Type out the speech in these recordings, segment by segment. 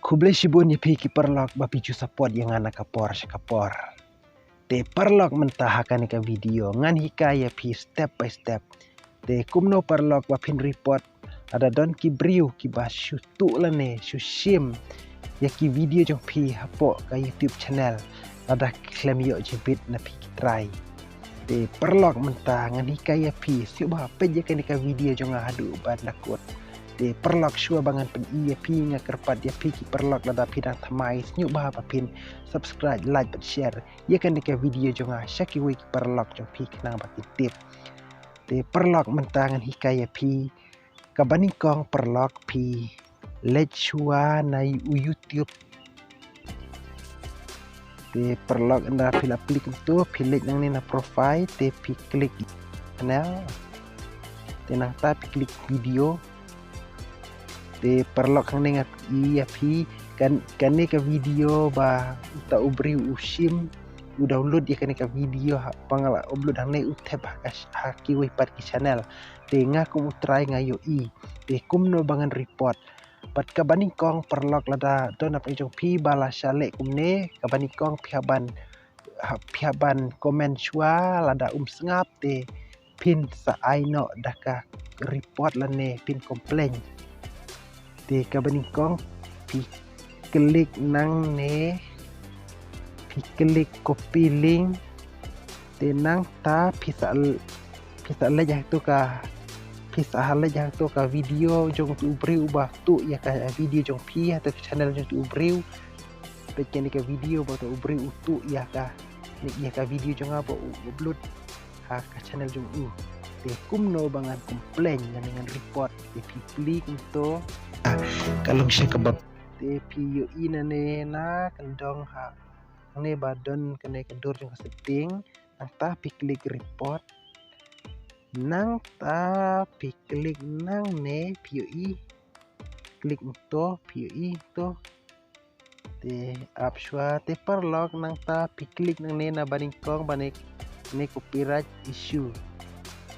Kuble shibun ye ki perlok bapi ju support yang anak kapor syakapor. Te perlok mentahakan ka video ngan hikaya pi step by step. Te kumno perlok bapin report ada don ki briu ki ba syutu lane syushim ya ki video jong pi hapo ka YouTube channel. Ada klaim yo jebit na pi try. Te perlok mentah ngan hikaya pi siu ba pe je ka video jong adu ban nakut. Te perlok syua bangan pen iya pi nga kerpat ya pi ki perlok lada pidang thamai nyu bah papin subscribe like dan share ya kan ka video jonga syaki wi ki perlok jong pi kenang baki tip. Te perlok mentangan hikaya pi kabani kong perlok pi let syua na YouTube. Te perlok anda pila klik tu pilih nang ni na profile te pi klik channel te nang ta pi klik video. Te perlok kang nengat iya pi kan ka video ba uta ubri usim u download ya kan ka video pangala upload hang ne utep ha ki wi pat ki channel te nga kum utrai ngayo i te kum no bangan report pat ka bani kong perlok lada don ap jong pi bala syale kum ne ka bani kong pihaban komen shua lada sengap te pin sa aino daka report lane pin komplain. Te kabani kong pi klik nang ne pi klik copy link te nang ta pisa lejah tu ka pisa lejah tu ka video jong tu ubri ubah tu ya ka video jong pi atau channel jong tu ubri pe ni ka video ba tu ubri utu ya ka video jong apa upload ha ka channel jong u te kumno bangan komplain dengan report te pi klik untuk kalong siya kabab te piyo ina ne na kandong ha ne badon kene kandur jong setting nang ta pi klik report nang ta pi klik nang ne piyo i klik to piyo i to te apshwa te perlok nang ta pi klik nang ne na baning kong banik ne copyright issue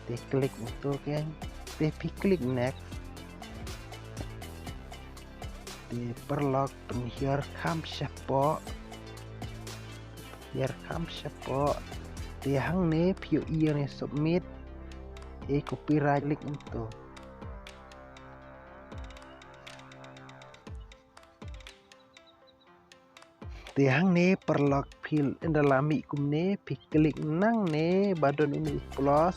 te klik to kan te pi klik next. Te perlok penhiar kam syapo te hang ne pio iya ne submit copyright link itu te hang ne perlok pil endalami kum ne pi klik nang ne badon ini plus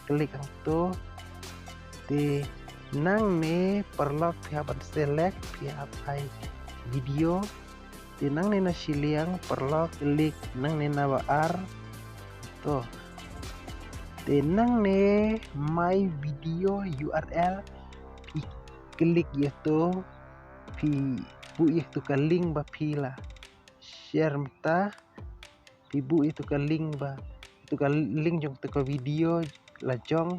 klik hang tu te nang ne perlok pihak select pihak video te nang ne na siliang perlok klik nang ne na baar to te nang ne my video URL pi klik ya to pi bu itu ka link ba pila share mta pi bu itu ka link ba itu ka link jong to ka video la jong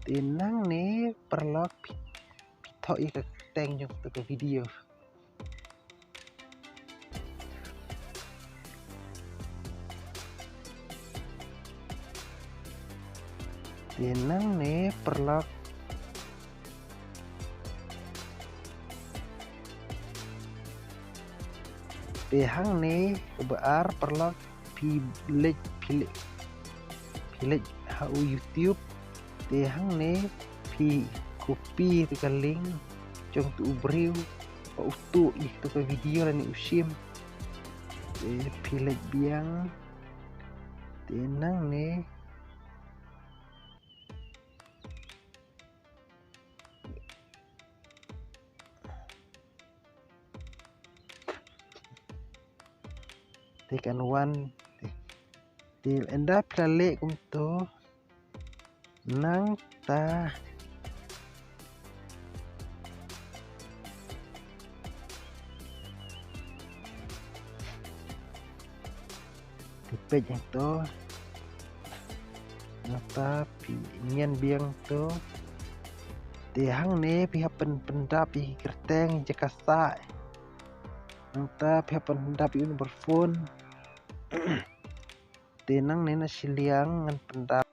tenang ne perlok pito ika teng jong to ka video tenang ne perlok tehang ne kebar perlok pilih hau YouTube tehang ne pi copy tu ka link jong tu ubriu pa utu itu ka video ni usim pilih biang tenang ne tekan one til enda plale kum to nang ta tipe yang to nata pi nyen biang to tehang ne pihak pendap pi kerteng jakasa nata pihak pendap pi berfon tenang ne na siliang ngan pendap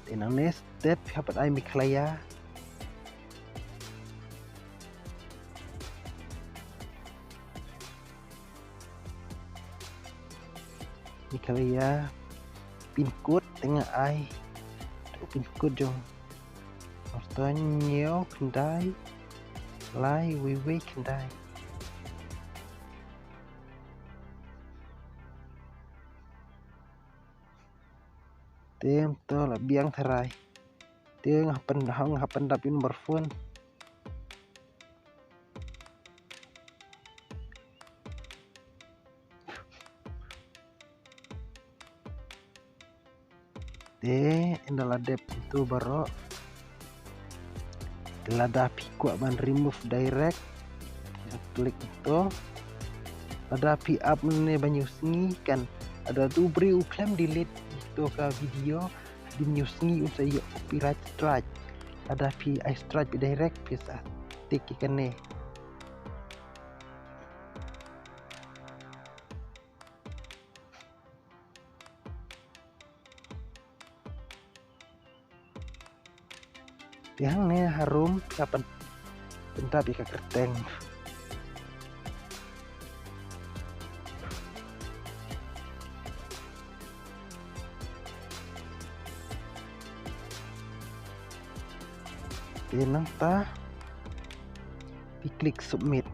Tenang nih step hapat ai miklaya. Miklaya pinkut tengah ai. Pinkut jong. Ortonyo kendai. Lai wiwi kendai. Tem to la biang therai. Te ngapan dapin berfun. Te indala dep itu baro. Lada piku ban remove direct. Klik itu. Ada pi up ne banyu sengi kan. Ada tu beri uklem delete itu ke video di news ni usai copyright strike. Ada pi I strike direct bisa tik ikan ne. Yang ne harum kapan bentar ika kerteng. Tenang ta klik submit.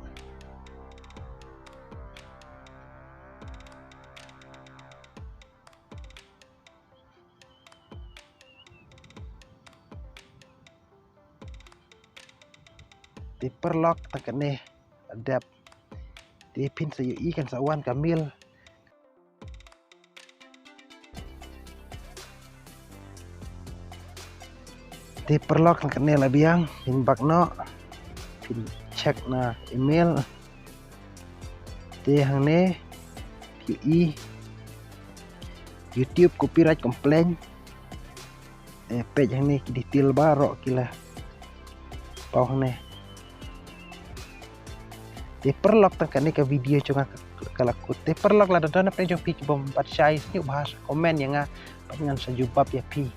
Di perlock tekan nih adapt di pin sayu ikan sawan kamil. Di perlock tekan nih labiang pin bakno pin cek na email di hang nih YouTube copyright complaint page yang nih detail baru kila bawah nih di perlock tekan nih ke video cuma kalau di perlock lah dan apa yang pi bom 4 size ni bahasa komen yang dengan sejubab ya pi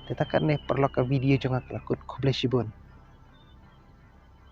tekan nih perlock ke video cuma kalau kublesibun.